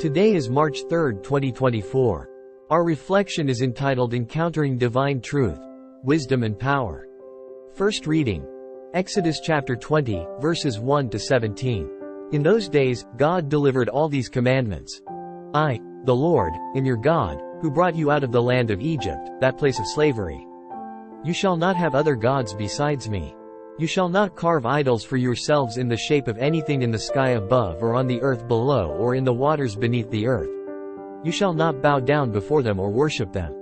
Today is March 3, 2024. Our reflection is entitled Encountering Divine Truth, Wisdom and Power. First reading. Exodus chapter 20, verses 1 to 17. In those days, God delivered all these commandments. I, the Lord, am your God, who brought you out of the land of Egypt, that place of slavery. You shall not have other gods besides me. You shall not carve idols for yourselves in the shape of anything in the sky above or on the earth below or in the waters beneath the earth. You shall not bow down before them or worship them.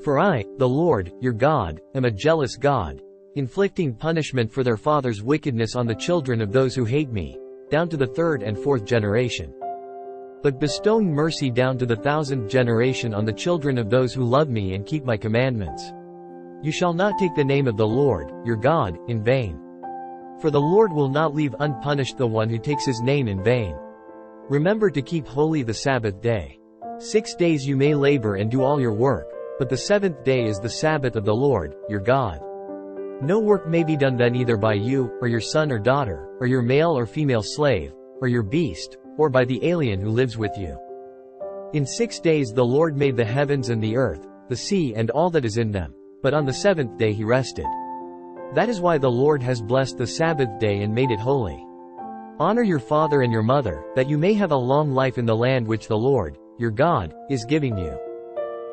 For I, the Lord, your God, am a jealous God, inflicting punishment for their fathers' wickedness on the children of those who hate me, down to the third and fourth generation. But bestowing mercy down to the 1,000th generation on the children of those who love me and keep my commandments. You shall not take the name of the Lord, your God, in vain. For the Lord will not leave unpunished the one who takes his name in vain. Remember to keep holy the Sabbath day. 6 days you may labor and do all your work, but the seventh day is the Sabbath of the Lord, your God. No work may be done then either by you, or your son or daughter, or your male or female slave, or your beast, or by the alien who lives with you. In 6 days the Lord made the heavens and the earth, the sea and all that is in them. But on the seventh day he rested. That is why the Lord has blessed the Sabbath day and made it holy. Honor your father and your mother, that you may have a long life in the land which the Lord, your God, is giving you.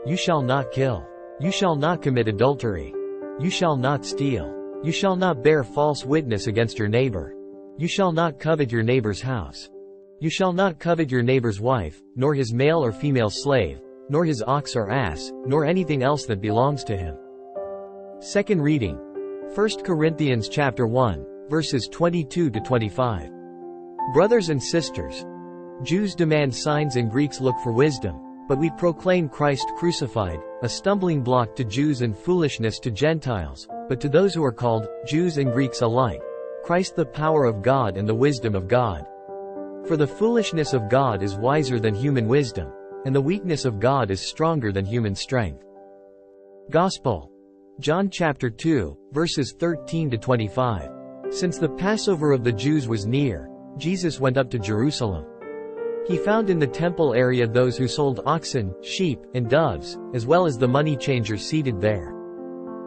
You shall not kill. You shall not commit adultery. You shall not steal. You shall not bear false witness against your neighbor. You shall not covet your neighbor's house. You shall not covet your neighbor's wife, nor his male or female slave, nor his ox or ass, nor anything else that belongs to him. Second reading. 1 Corinthians chapter 1, verses 22 to 25. Brothers and sisters, Jews demand signs and Greeks look for wisdom, but we proclaim Christ crucified, a stumbling block to Jews and foolishness to Gentiles, but to those who are called, Jews and Greeks alike, Christ the power of God and the wisdom of God. For the foolishness of God is wiser than human wisdom, and the weakness of God is stronger than human strength. Gospel. John chapter 2, verses 13 to 25. Since the Passover of the Jews was near, Jesus went up to Jerusalem. He found in the temple area those who sold oxen, sheep, and doves, as well as the money changers seated there.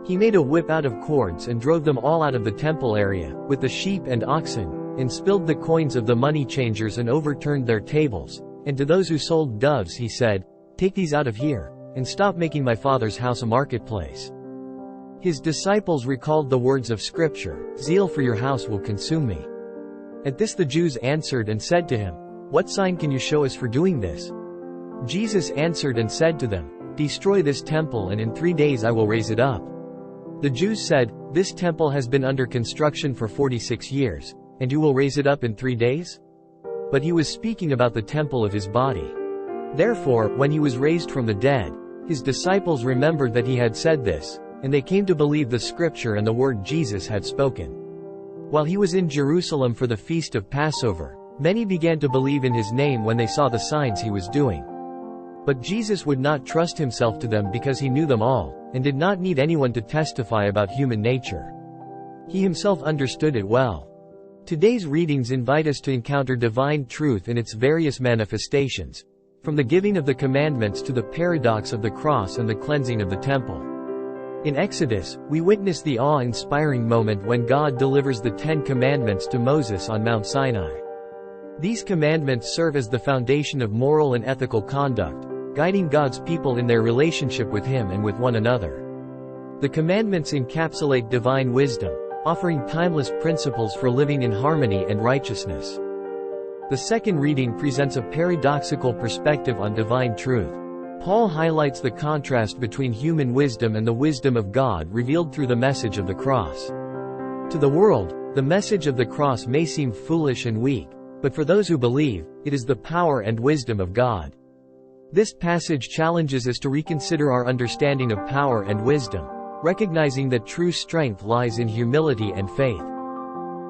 He made a whip out of cords and drove them all out of the temple area, with the sheep and oxen, and spilled the coins of the money changers and overturned their tables. And to those who sold doves he said, "Take these out of here, and stop making my Father's house a marketplace." His disciples recalled the words of Scripture, "Zeal for your house will consume me." At this the Jews answered and said to him, "What sign can you show us for doing this?" Jesus answered and said to them, "Destroy this temple and in 3 days I will raise it up." The Jews said, "This temple has been under construction for 46 years, and you will raise it up in 3 days?" But he was speaking about the temple of his body. Therefore, when he was raised from the dead, his disciples remembered that he had said this, and they came to believe the Scripture and the word Jesus had spoken. While he was in Jerusalem for the feast of Passover, many began to believe in his name when they saw the signs he was doing. But Jesus would not trust himself to them because he knew them all, and did not need anyone to testify about human nature. He himself understood it well. Today's readings invite us to encounter divine truth in its various manifestations, from the giving of the commandments to the paradox of the cross and the cleansing of the temple. In Exodus, we witness the awe-inspiring moment when God delivers the 10 Commandments to Moses on Mount Sinai. These commandments serve as the foundation of moral and ethical conduct, guiding God's people in their relationship with Him and with one another. The commandments encapsulate divine wisdom, offering timeless principles for living in harmony and righteousness. The second reading presents a paradoxical perspective on divine truth. Paul highlights the contrast between human wisdom and the wisdom of God revealed through the message of the cross. To the world, the message of the cross may seem foolish and weak, but for those who believe, it is the power and wisdom of God. This passage challenges us to reconsider our understanding of power and wisdom, recognizing that true strength lies in humility and faith.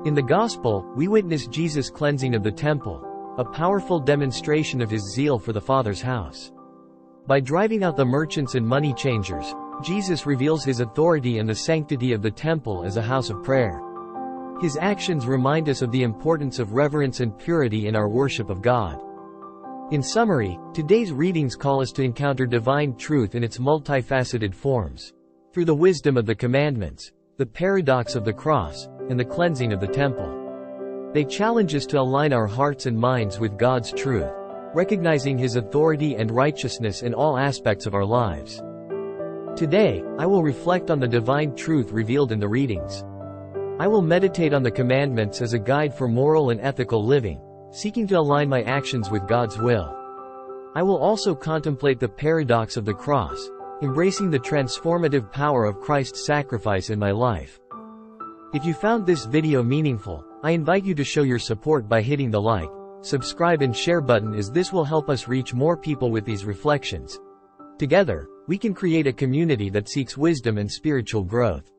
In the Gospel, we witness Jesus' cleansing of the temple, a powerful demonstration of his zeal for the Father's house. By driving out the merchants and money changers, Jesus reveals his authority and the sanctity of the temple as a house of prayer. His actions remind us of the importance of reverence and purity in our worship of God. In summary, today's readings call us to encounter divine truth in its multifaceted forms. Through the wisdom of the commandments, the paradox of the cross, and the cleansing of the temple. They challenge us to align our hearts and minds with God's truth, recognizing His authority and righteousness in all aspects of our lives. Today, I will reflect on the divine truth revealed in the readings. I will meditate on the commandments as a guide for moral and ethical living, seeking to align my actions with God's will. I will also contemplate the paradox of the cross, embracing the transformative power of Christ's sacrifice in my life. If you found this video meaningful, I invite you to show your support by hitting the like, subscribe and share button, as this will help us reach more people with these reflections. Together, we can create a community that seeks wisdom and spiritual growth.